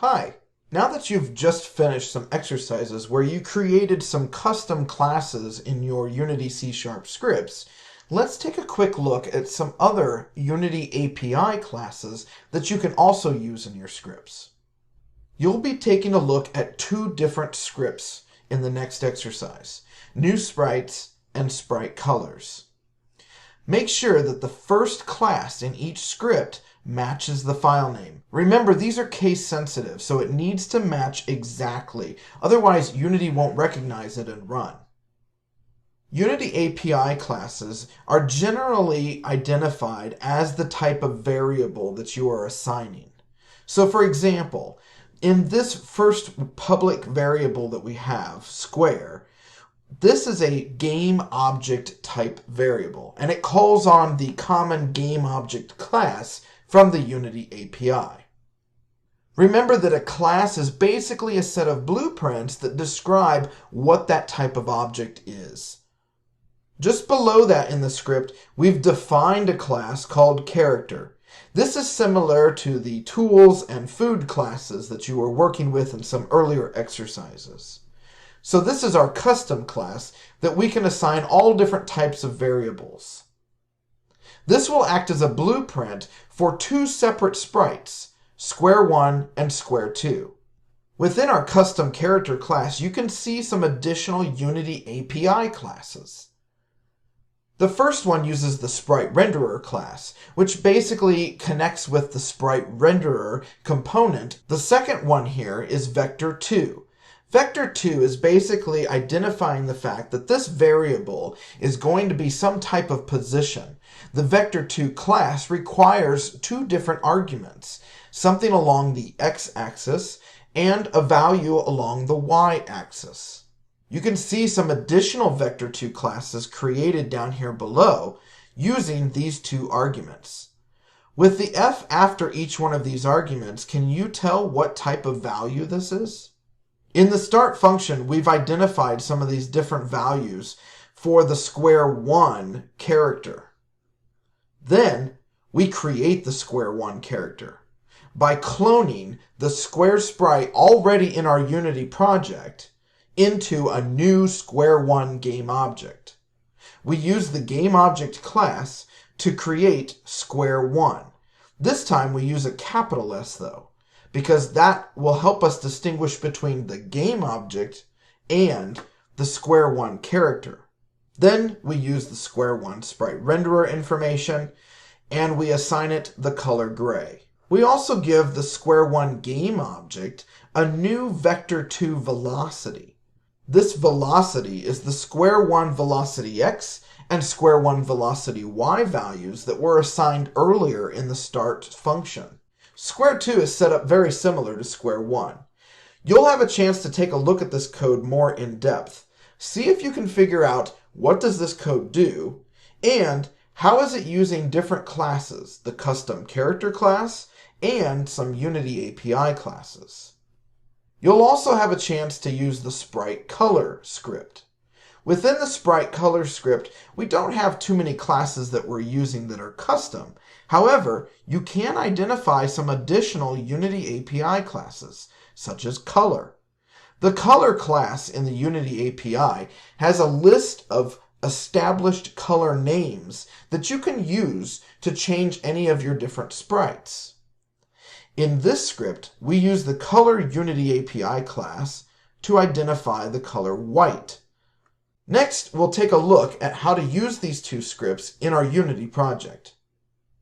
Hi! Now that you've just finished some exercises where you created some custom classes in your Unity C# scripts, let's take a quick look at some other Unity API classes that you can also use in your scripts. You'll be taking a look at two different scripts in the next exercise, new sprites and sprite colors. Make sure that the first class in each script matches the file name. Remember, these are case sensitive, so it needs to match exactly. Otherwise, Unity won't recognize it and run. Unity API classes are generally identified as the type of variable that you are assigning. So for example, in this first public variable that we have, square, this is a game object type variable, and it calls on the common game object class from the Unity API. Remember that a class is basically a set of blueprints that describe what that type of object is. Just below that in the script, we've defined a class called character. This is similar to the tools and food classes that you were working with in some earlier exercises. So this is our custom class that we can assign all different types of variables. This will act as a blueprint for two separate sprites, square1 and square2. Within our custom character class, you can see some additional Unity API classes. The first one uses the sprite renderer class, which basically connects with the sprite renderer component. The second one here is vector2. Vector2 is basically identifying the fact that this variable is going to be some type of position. The vector2 class requires two different arguments, something along the x-axis and a value along the y-axis. You can see some additional vector2 classes created down here below using these two arguments. With the f after each one of these arguments, can you tell what type of value this is? In the start function, we've identified some of these different values for the square1 character. Then we create the square1 character by cloning the square sprite already in our Unity project into a new square1 game object. We use the game object class to create square1. This time we use a capital S though, because that will help us distinguish between the game object and the square1 character. Then we use the square1 sprite renderer information, and we assign it the color gray. We also give the square1 game object a new vector2 velocity. This velocity is the square1 velocity x and square1 velocity y values that were assigned earlier in the start function. Square2 is set up very similar to square1. You'll have a chance to take a look at this code more in depth. See if you can figure out what does this code do and how is it using different classes, the custom character class and some Unity API classes. You'll also have a chance to use the sprite color script. Within the sprite color script, we don't have too many classes that we're using that are custom. However, you can identify some additional Unity API classes, such as color. The color class in the Unity API has a list of established color names that you can use to change any of your different sprites. In this script, we use the color Unity API class to identify the color white. Next, we'll take a look at how to use these two scripts in our Unity project.